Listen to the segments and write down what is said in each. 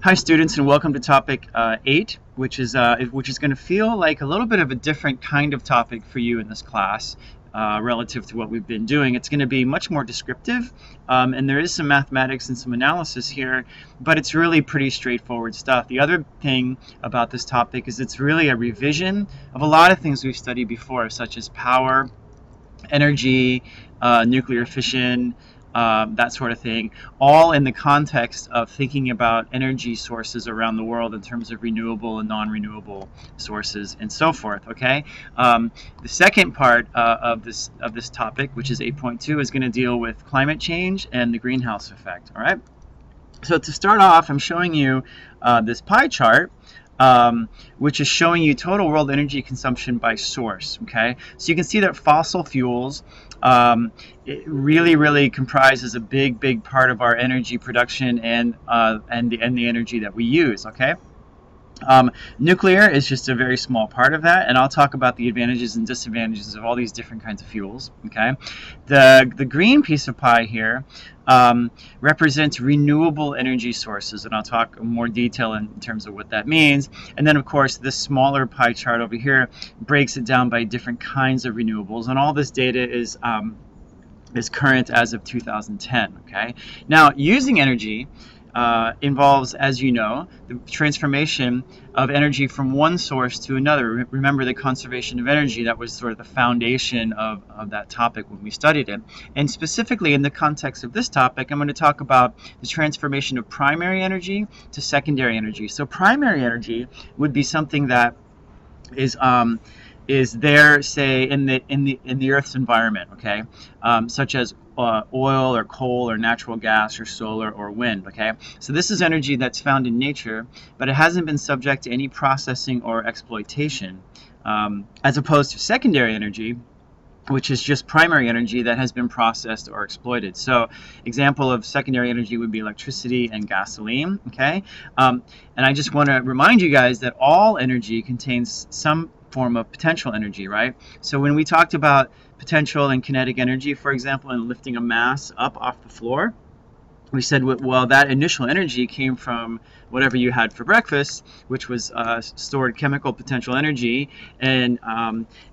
Hi students, and welcome to topic 8, which is going to feel like a little bit of a different kind of topic for you in this class relative to what we've been doing. It's going to be much more descriptive, and there is some mathematics and some analysis here, but it's really pretty straightforward stuff. The other thing about this topic is it's really a revision of a lot of things we've studied before, such as power, energy, nuclear fission, that sort of thing, all in the context of thinking about energy sources around the world in terms of renewable and non-renewable sources and so forth. Okay. The second part of this topic, which is 8.2, is going to deal with climate change and the greenhouse effect. All right. So to start off, I'm showing you this pie chart, which is showing you total world energy consumption by source. Okay, so you can see that fossil fuels it really comprises a big part of our energy production and the energy that we use. Okay. Nuclear is just a very small part of that, and I'll talk about the advantages and disadvantages of all these different kinds of fuels. Okay, the green piece of pie here represents renewable energy sources, and I'll talk in more detail in terms of what that means. And then, of course, this smaller pie chart over here breaks it down by different kinds of renewables, and all this data is current as of 2010. Okay, now using energy involves, as you know, the transformation of energy from one source to another. Remember the conservation of energy, that was sort of the foundation of that topic when we studied it. And specifically in the context of this topic, I'm going to talk about the transformation of primary energy to secondary energy. So primary energy would be something that is there, say, in the Earth's environment, okay, such as oil or coal or natural gas or solar or wind. Okay, so this is energy that's found in nature, but it hasn't been subject to any processing or exploitation, as opposed to secondary energy, which is just primary energy that has been processed or exploited. So example of secondary energy would be electricity and gasoline. Okay, and I just want to remind you guys that all energy contains some form of potential energy, right? So when we talked about potential and kinetic energy, for example, in lifting a mass up off the floor, we said, well, that initial energy came from whatever you had for breakfast, which was stored chemical potential energy, and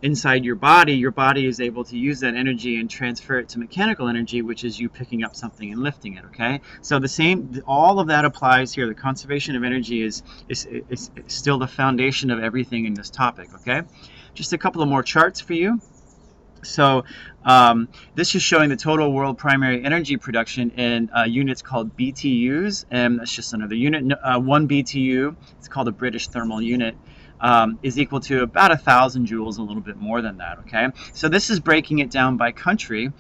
inside your body is able to use that energy and transfer it to mechanical energy, which is you picking up something and lifting it. Okay, so the same, all of that applies here. The conservation of energy is still the foundation of everything in this topic. Okay, just a couple of more charts for you. So this is showing the total world primary energy production in units called BTUs, and that's just another unit. 1 BTU, it's called a British thermal unit, is equal to about 1,000 joules, a little bit more than that. Okay, so this is breaking it down by country.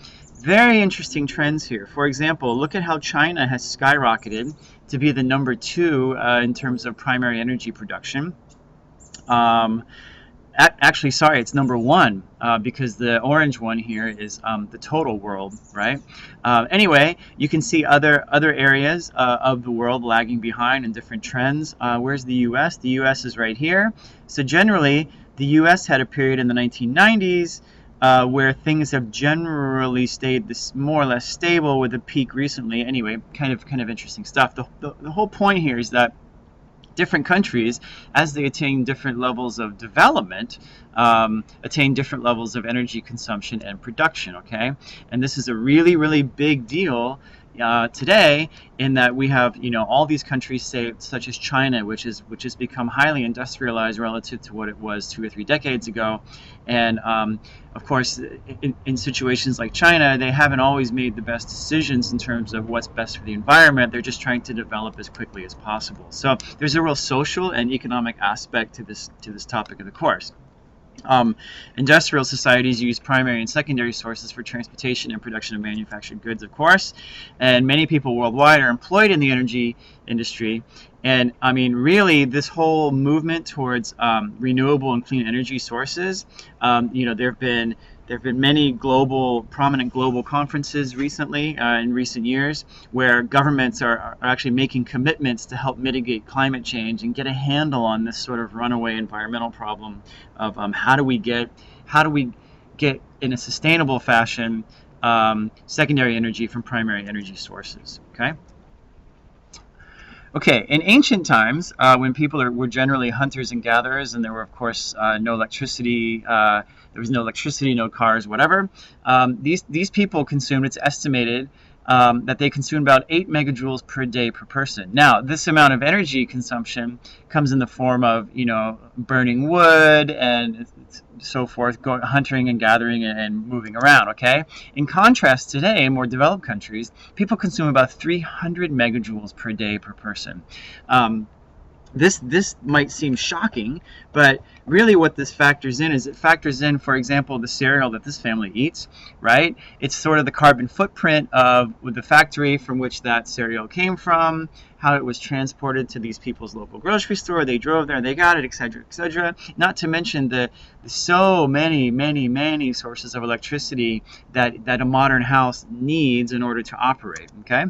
Very interesting trends here. For example, look at how China has skyrocketed to be the number 2 in terms of primary energy production. Actually, sorry, it's number 1 because the orange one here is the total world, right? Anyway, you can see other areas of the world lagging behind in different trends. Where's the U.S.? The U.S. is right here. So generally, the U.S. had a period in the 1990s where things have generally stayed more or less stable, with a peak recently. Anyway, kind of interesting stuff. The whole point here is that different countries, as they attain different levels of development, attain different levels of energy consumption and production. Okay, and this is a really big deal today, in that we have, all these countries, say, such as China, which has become highly industrialized relative to what it was 2 or 3 decades ago, and of course, in situations like China, they haven't always made the best decisions in terms of what's best for the environment. They're just trying to develop as quickly as possible. So there's a real social and economic aspect to this topic of the course. Industrial societies use primary and secondary sources for transportation and production of manufactured goods, of course, and many people worldwide are employed in the energy industry. And I mean, really, this whole movement towards renewable and clean energy sources, there have been many prominent global conferences recently, in recent years, where governments are actually making commitments to help mitigate climate change and get a handle on this sort of runaway environmental problem of how do we get in a sustainable fashion secondary energy from primary energy sources. Okay. Okay, in ancient times, when people were generally hunters and gatherers, and there were, of course, no electricity, there was no electricity, no cars, whatever. These people consumed. It's estimated that they consume about 8 megajoules per day per person. Now, this amount of energy consumption comes in the form of, burning wood and so forth, going hunting and gathering and moving around. Okay. In contrast, today, in more developed countries, people consume about 300 megajoules per day per person. This might seem shocking, but really what this factors in is it factors in, for example, the cereal that this family eats, right? It's sort of the carbon footprint of the factory from which that cereal came from, how it was transported to these people's local grocery store, they drove there, they got it, etc., etc. Not to mention the so many sources of electricity that a modern house needs in order to operate, okay?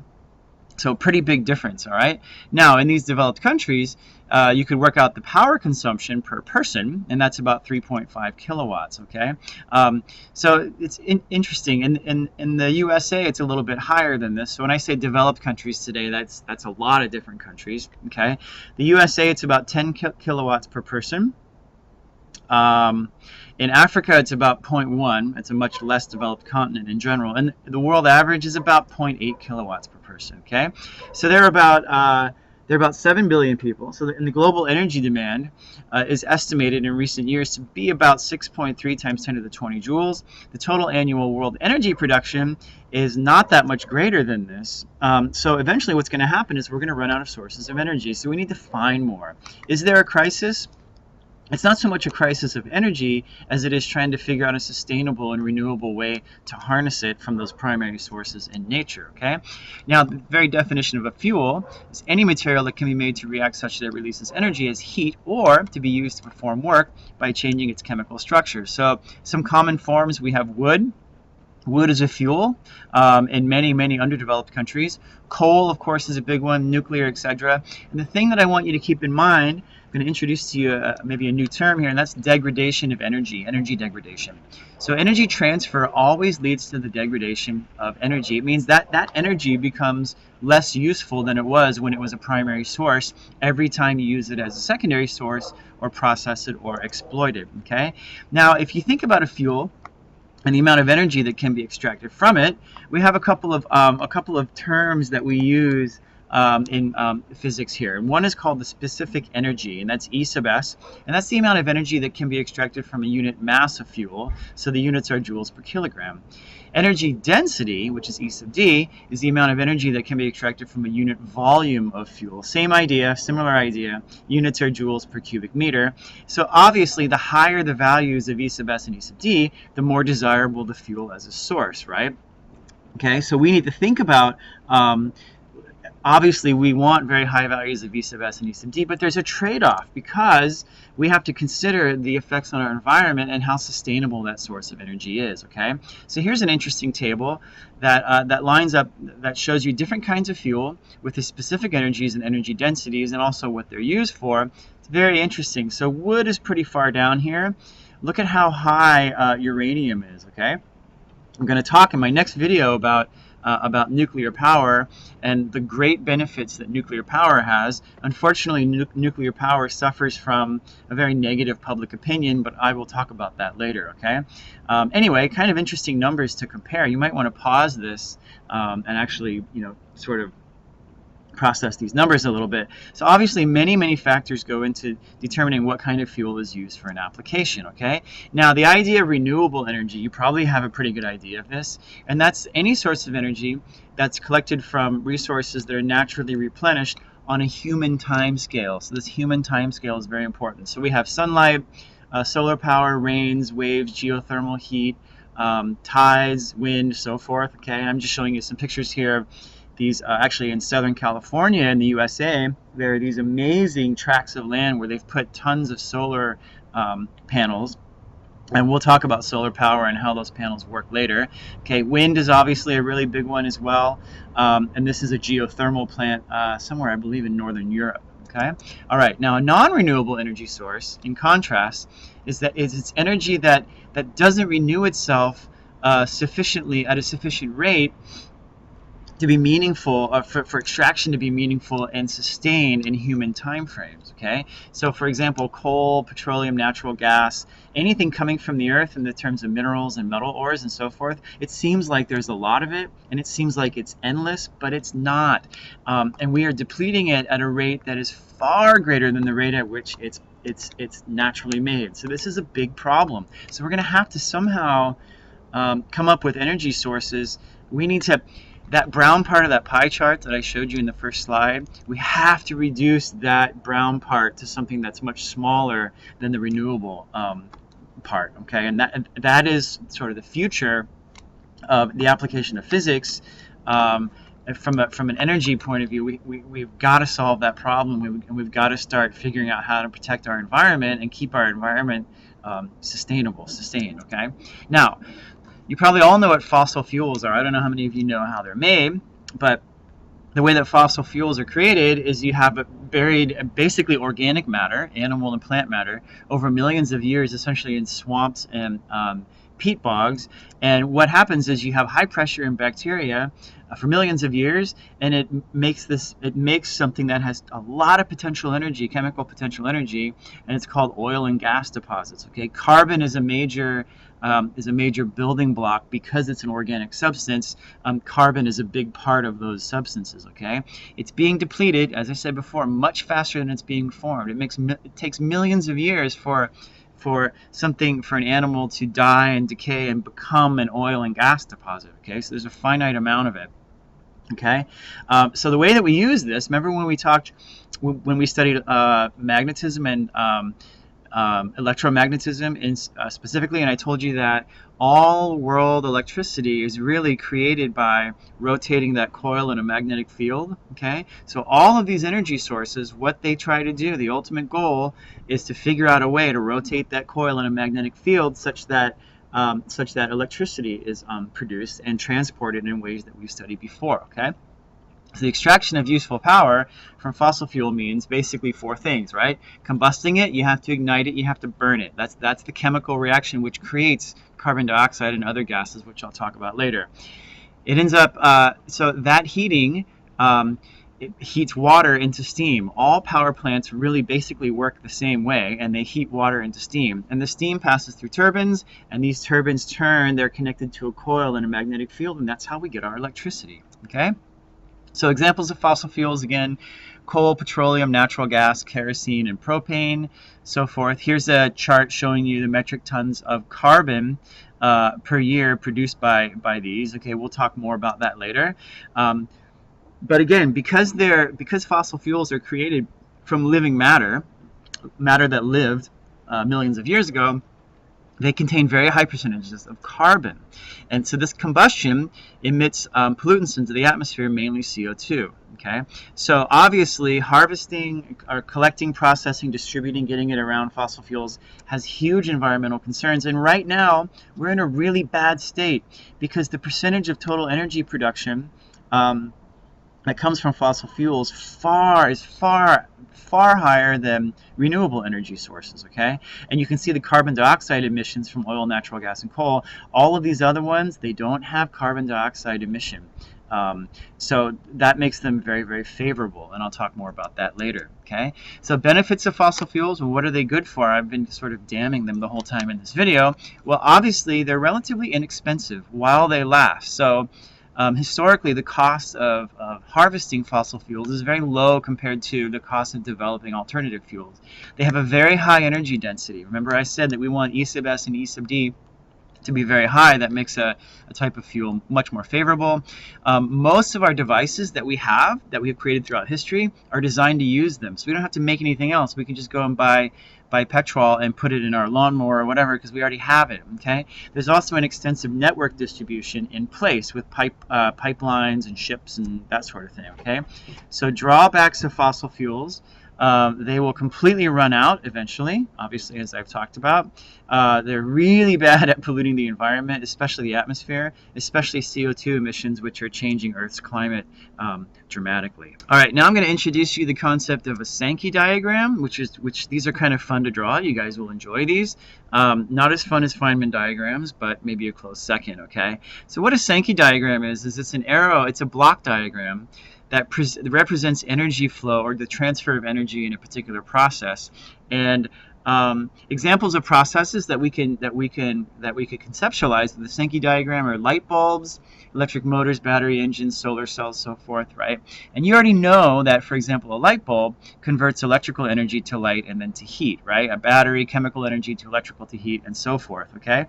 So pretty big difference, all right? Now, in these developed countries, you could work out the power consumption per person, and that's about 3.5 kilowatts, okay? So it's interesting. In the USA, it's a little bit higher than this. So when I say developed countries today, that's a lot of different countries, okay? The USA, it's about 10 kilowatts per person. In Africa, it's about 0.1. It's a much less developed continent in general. And the world average is about 0.8 kilowatts per person, okay? So they're about 7 billion people. So the global energy demand is estimated in recent years to be about 6.3 times 10 to the 20 joules. The total annual world energy production is not that much greater than this. So eventually what's going to happen is we're going to run out of sources of energy. So we need to find more. Is there a crisis? It's not so much a crisis of energy as it is trying to figure out a sustainable and renewable way to harness it from those primary sources in nature, okay? Now, the very definition of a fuel is any material that can be made to react such that it releases energy as heat or to be used to perform work by changing its chemical structure. So some common forms, we have wood. Wood is a fuel in many underdeveloped countries. Coal, of course, is a big one, nuclear, etc. And the thing that I want you to keep in mind, I'm going to introduce to you maybe a new term here, and that's degradation of energy degradation. So energy transfer always leads to the degradation of energy. It means that that energy becomes less useful than it was when it was a primary source every time you use it as a secondary source or process it or exploit it, okay? Now, if you think about a fuel, and the amount of energy that can be extracted from it, we have a couple of terms that we use in physics here. And one is called the specific energy, and that's E sub S, and that's the amount of energy that can be extracted from a unit mass of fuel. So the units are joules per kilogram. Energy density, which is E sub D, is the amount of energy that can be extracted from a unit volume of fuel. Same idea, similar idea. Units are joules per cubic meter. So obviously, the higher the values of E sub S and E sub D, the more desirable the fuel as a source, right? Okay, so we need to think about obviously, we want very high values of E sub S and E sub D, but there's a trade-off because we have to consider the effects on our environment and how sustainable that source of energy is, okay? So here's an interesting table that lines up, that shows you different kinds of fuel with the specific energies and energy densities and also what they're used for. It's very interesting. So wood is pretty far down here. Look at how high uranium is, okay? I'm going to talk in my next video about nuclear power and the great benefits that nuclear power has. Unfortunately, nuclear power suffers from a very negative public opinion, but I will talk about that later, okay? Anyway, kind of interesting numbers to compare. You might want to pause this and actually, sort of process these numbers a little bit. So obviously many factors go into determining what kind of fuel is used for an application, okay? Now the idea of renewable energy, you probably have a pretty good idea of this, and that's any source of energy that's collected from resources that are naturally replenished on a human time scale. So this human time scale is very important. So we have sunlight, solar power, rains, waves, geothermal heat, tides, wind, so forth, okay? I'm just showing you some pictures here. These actually in Southern California in the USA, there are these amazing tracts of land where they've put tons of solar panels, and we'll talk about solar power and how those panels work later. Okay, wind is obviously a really big one as well, and this is a geothermal plant somewhere, I believe, in Northern Europe. Okay, all right. Now, a non-renewable energy source, in contrast, is it's energy that doesn't renew itself sufficiently at a sufficient rate to be meaningful, for extraction to be meaningful and sustained in human time frames. Okay, so for example, coal, petroleum, natural gas, anything coming from the earth in the terms of minerals and metal ores and so forth, it seems like there's a lot of it, and it seems like it's endless, but it's not. And we are depleting it at a rate that is far greater than the rate at which it's naturally made. So this is a big problem. So we're going to have to somehow come up with energy sources. We need to, that brown part of that pie chart that I showed you in the first slide, we have to reduce that brown part to something that's much smaller than the renewable part. Okay, and that is sort of the future of the application of physics. From an energy point of view, we've got to solve that problem, and we've got to start figuring out how to protect our environment and keep our environment sustained. Okay, now you probably all know what fossil fuels are. I don't know how many of you know how they're made, but the way that fossil fuels are created is you have buried basically organic matter, animal and plant matter, over millions of years, essentially in swamps and peat bogs. And what happens is you have high pressure in bacteria for millions of years, and it makes something that has a lot of potential energy, chemical potential energy, and it's called oil and gas deposits. Okay, carbon is a major building block because it's an organic substance. Carbon is a big part of those substances. Okay, it's being depleted, as I said before, much faster than it's being formed. It takes millions of years for an animal to die and decay and become an oil and gas deposit. Okay, so there's a finite amount of it. Okay, so the way that we use this, remember when we studied magnetism and electromagnetism specifically, and I told you that all world electricity is really created by rotating that coil in a magnetic field. Okay, so all of these energy sources, what they try to do, the ultimate goal is to figure out a way to rotate that coil in a magnetic field such that electricity is produced and transported in ways that we've studied before. Okay, so the extraction of useful power from fossil fuel means basically four things, right? Combusting it, you have to ignite it, you have to burn it. That's the chemical reaction which creates carbon dioxide and other gases, which I'll talk about later. It ends up, so that heating, it heats water into steam. All power plants really basically work the same way, and they heat water into steam. And the steam passes through turbines, and these turbines turn, they're connected to a coil in a magnetic field, and that's how we get our electricity. Okay? So examples of fossil fuels, again, coal, petroleum, natural gas, kerosene, and propane, so forth. Here's a chart showing you the metric tons of carbon per year produced by these. Okay, we'll talk more about that later. But again, because fossil fuels are created from living matter that lived millions of years ago, they contain very high percentages of carbon. And so this combustion emits pollutants into the atmosphere, mainly CO2. Okay, so obviously harvesting or collecting, processing, distributing, getting it around fossil fuels has huge environmental concerns. And right now we're in a really bad state because the percentage of total energy production that comes from fossil fuels is far higher than renewable energy sources. Okay, and you can see the carbon dioxide emissions from oil, natural gas, and coal. All of these other ones, they don't have carbon dioxide emission. So that makes them very, very favorable, and I'll talk more about that later. Okay, so benefits of fossil fuels, well, what are they good for? I've been sort of damning them the whole time in this video. Well, obviously they're relatively inexpensive while they last. So historically, the cost of harvesting fossil fuels is very low compared to the cost of developing alternative fuels. They have a very high energy density. Remember I said that we want E sub S and E sub D to be very high. That makes a type of fuel much more favorable. Most of our devices that we have created throughout history are designed to use them. So we don't have to make anything else. We can just go and buy petrol and put it in our lawnmower or whatever because we already have it. Okay. There's also an extensive network distribution in place with pipelines and ships and that sort of thing. Okay. So drawbacks of fossil fuels. They will completely run out eventually, obviously, as I've talked about. They're really bad at polluting the environment, especially the atmosphere, especially CO2 emissions, which are changing Earth's climate dramatically. All right, now I'm going to introduce you the concept of a Sankey diagram, which these are kind of fun to draw. You guys will enjoy these. Not as fun as Feynman diagrams, but maybe a close second, okay? So what a Sankey diagram is it's an arrow, it's a block diagram that represents energy flow or the transfer of energy in a particular process. And examples of processes that we could conceptualize with the Sankey diagram are light bulbs, electric motors, battery engines, solar cells, so forth, right? And you already know that, for example, a light bulb converts electrical energy to light and then to heat, right? A battery, chemical energy to electrical to heat, and so forth, okay?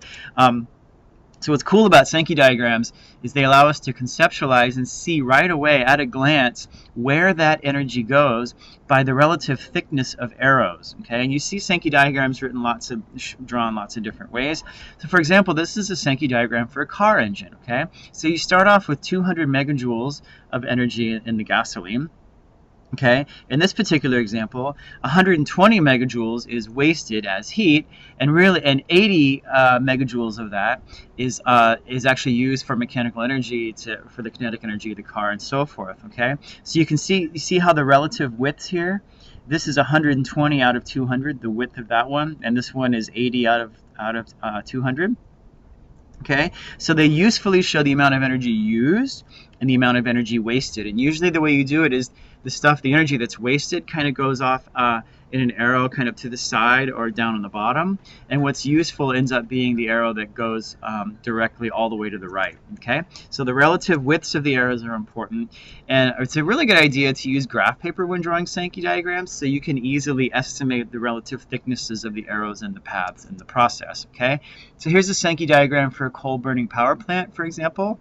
So what's cool about Sankey diagrams is they allow us to conceptualize and see right away at a glance where that energy goes by the relative thickness of arrows. Okay, and you see Sankey diagrams drawn lots of different ways. So for example, this is a Sankey diagram for a car engine. Okay, so you start off with 200 megajoules of energy in the gasoline. Okay, in this particular example, 120 megajoules is wasted as heat, and 80 megajoules of that is actually used for mechanical energy for the kinetic energy of the car and so forth. Okay, so you see how the relative widths here. This is 120 out of 200, the width of that one, and this one is 80 out of 200. Okay, so they usefully show the amount of energy used and the amount of energy wasted. And usually the way you do it is the energy that's wasted kind of goes off in an arrow kind of to the side or down on the bottom. And what's useful ends up being the arrow that goes directly all the way to the right. Okay, so the relative widths of the arrows are important. And it's a really good idea to use graph paper when drawing Sankey diagrams so you can easily estimate the relative thicknesses of the arrows and the paths in the process. Okay, so here's a Sankey diagram for a coal-burning power plant, for example.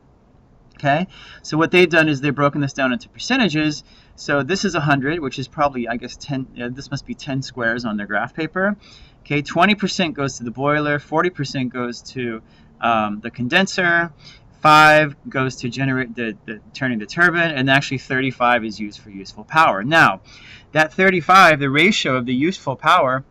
Okay, so what they've done is they've broken this down into percentages. So this is 100, which is probably, I guess, 10. This must be 10 squares on their graph paper. Okay, 20% goes to the boiler, 40% goes to the condenser, 5 goes to generate turning the turbine, and actually 35 is used for useful power. Now, that 35, the ratio of the useful power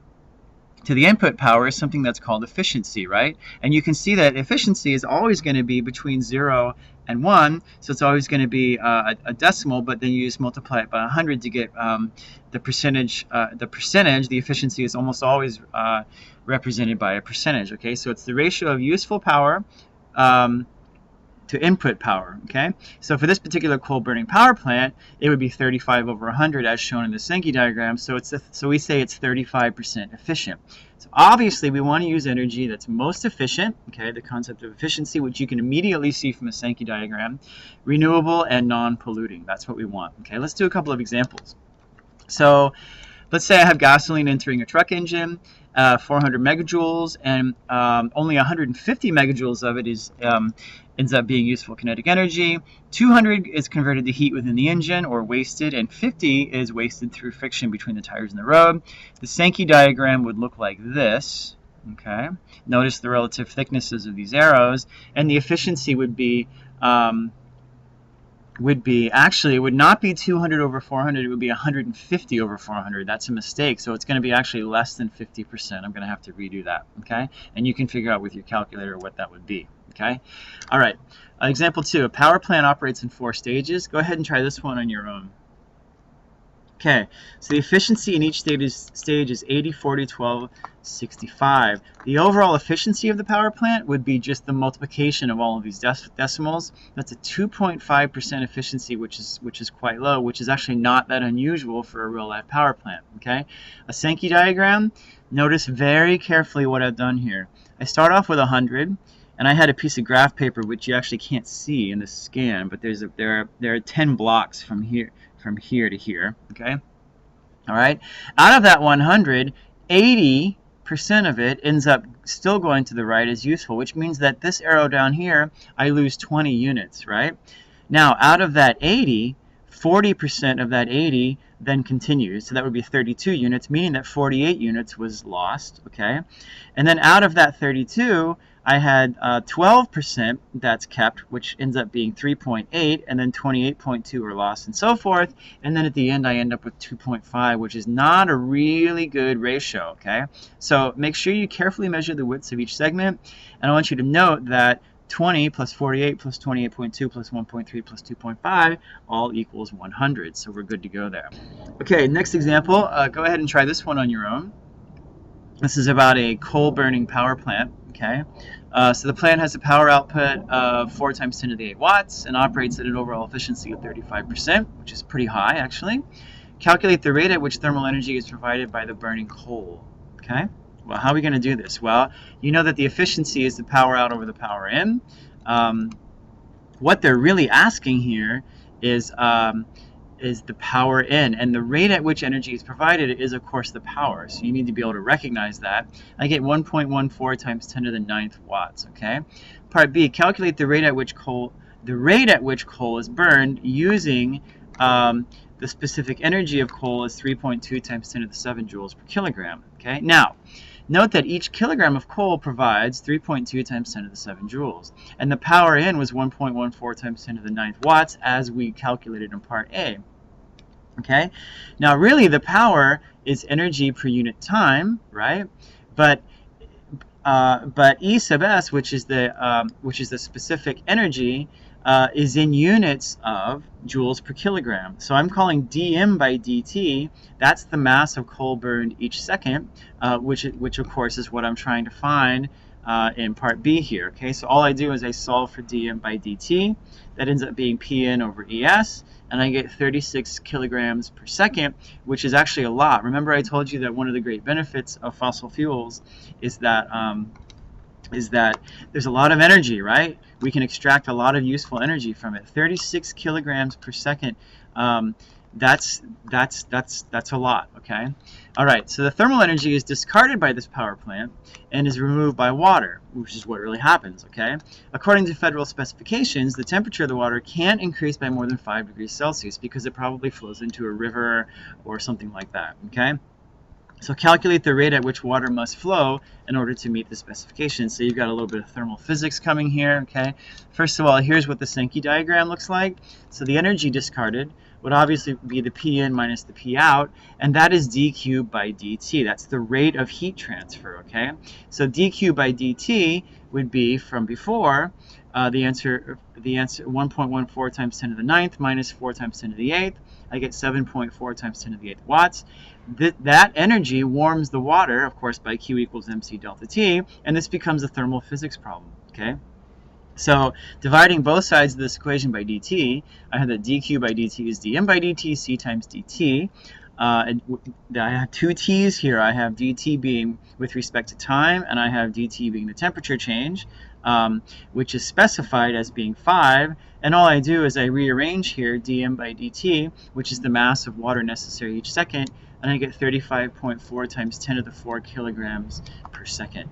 to the input power is something that's called efficiency, right? And you can see that efficiency is always going to be between 0 and 1, so it's always going to be a decimal, but then you just multiply it by 100 to get the percentage. The efficiency is almost always represented by a percentage, okay? So it's the ratio of useful power to input power, okay? So for this particular coal-burning power plant, it would be 35 over 100 as shown in the Sankey diagram, so we say it's 35% efficient. So obviously we want to use energy that's most efficient, okay, the concept of efficiency, which you can immediately see from a Sankey diagram, renewable and non-polluting. That's what we want, okay? Let's do a couple of examples. So let's say I have gasoline entering a truck engine, 400 megajoules, and only 150 megajoules of it ends up being useful kinetic energy. 200 is converted to heat within the engine or wasted, and 50 is wasted through friction between the tires and the road. The Sankey diagram would look like this. Okay, notice the relative thicknesses of these arrows, and the efficiency would be actually, it would not be 200 over 400, it would be 150 over 400. That's a mistake, so it's going to be actually less than 50%. I'm going to have to redo that, okay? And you can figure out with your calculator what that would be, okay? All right, example 2, a power plant operates in 4 stages. Go ahead and try this one on your own. Okay, so the efficiency in each stage is 80, 40, 12, 65. The overall efficiency of the power plant would be just the multiplication of all of these decimals. That's a 2.5% efficiency, which is quite low, which is actually not that unusual for a real-life power plant. Okay, a Sankey diagram. Notice very carefully what I've done here. I start off with 100, and I had a piece of graph paper which you actually can't see in the scan, but there are 10 blocks from here to here, okay? All right, out of that 100, 80% of it ends up still going to the right as useful, which means that this arrow down here, I lose 20 units, right? Now, out of that 80, 40% of that 80 then continues. So that would be 32 units, meaning that 48 units was lost, okay? And then out of that 32, I had 12% that's kept, which ends up being 3.8, and then 28.2 are lost, and so forth. And then at the end, I end up with 2.5, which is not a really good ratio, okay? So make sure you carefully measure the widths of each segment, and I want you to note that 20 plus 48 plus 28.2 plus 1.3 plus 2.5 all equals 100, so we're good to go there. Okay, next example, go ahead and try this one on your own. This is about a coal-burning power plant, okay? So the plant has a power output of 4 times 10 to the 8 watts and operates at an overall efficiency of 35%, which is pretty high, actually. Calculate the rate at which thermal energy is provided by the burning coal, okay? Well, how are we going to do this? Well, you know that the efficiency is the power out over the power in. What they're really asking here is the power in, and the rate at which energy is provided is, of course, the power. So you need to be able to recognize that. I get 1.14 times 10 to the 9th watts. Okay. Part B: calculate the rate at which coal is burned using the specific energy of coal is 3.2 times 10 to the 7 joules per kilogram. Okay. Now, note that each kilogram of coal provides 3.2 times 10 to the 7 joules, and the power in was 1.14 times 10 to the 9th watts as we calculated in part A. Okay, now really the power is energy per unit time, right? But E sub s, which is the specific energy, is in units of joules per kilogram. So I'm calling dm by dt, that's the mass of coal burned each second, which of course is what I'm trying to find in part B here. Okay, so all I do is I solve for dm by dt. That ends up being Pn over Es, and I get 36 kilograms per second, which is actually a lot. Remember I told you that one of the great benefits of fossil fuels is that there's a lot of energy, right? We can extract a lot of useful energy from it. 36 kilograms per second, that's a lot, okay? All right, so the thermal energy is discarded by this power plant and is removed by water, which is what really happens, okay? According to federal specifications, the temperature of the water can't increase by more than 5 degrees Celsius because it probably flows into a river or something like that, okay? So calculate the rate at which water must flow in order to meet the specifications. So you've got a little bit of thermal physics coming here, okay? First of all, here's what the Sankey diagram looks like. So the energy discarded would obviously be the P in minus the P out, and that is d cubed by dt. That's the rate of heat transfer, okay? So d cubed by dt would be, from before, the answer 1.14 times 10 to the 9th minus 4 times 10 to the 8th. I get 7.4 times 10 to the 8th watts. That energy warms the water, of course, by Q equals mc delta T, and this becomes a thermal physics problem, okay? So dividing both sides of this equation by dt, I have that dq by dt is dm by dt, c times dt. I have two t's here. I have dt being with respect to time, and I have dt being the temperature change, which is specified as being 5. And all I do is I rearrange here dm by dt, which is the mass of water necessary each second, and I get 35.4 times 10 to the 4 kilograms per second.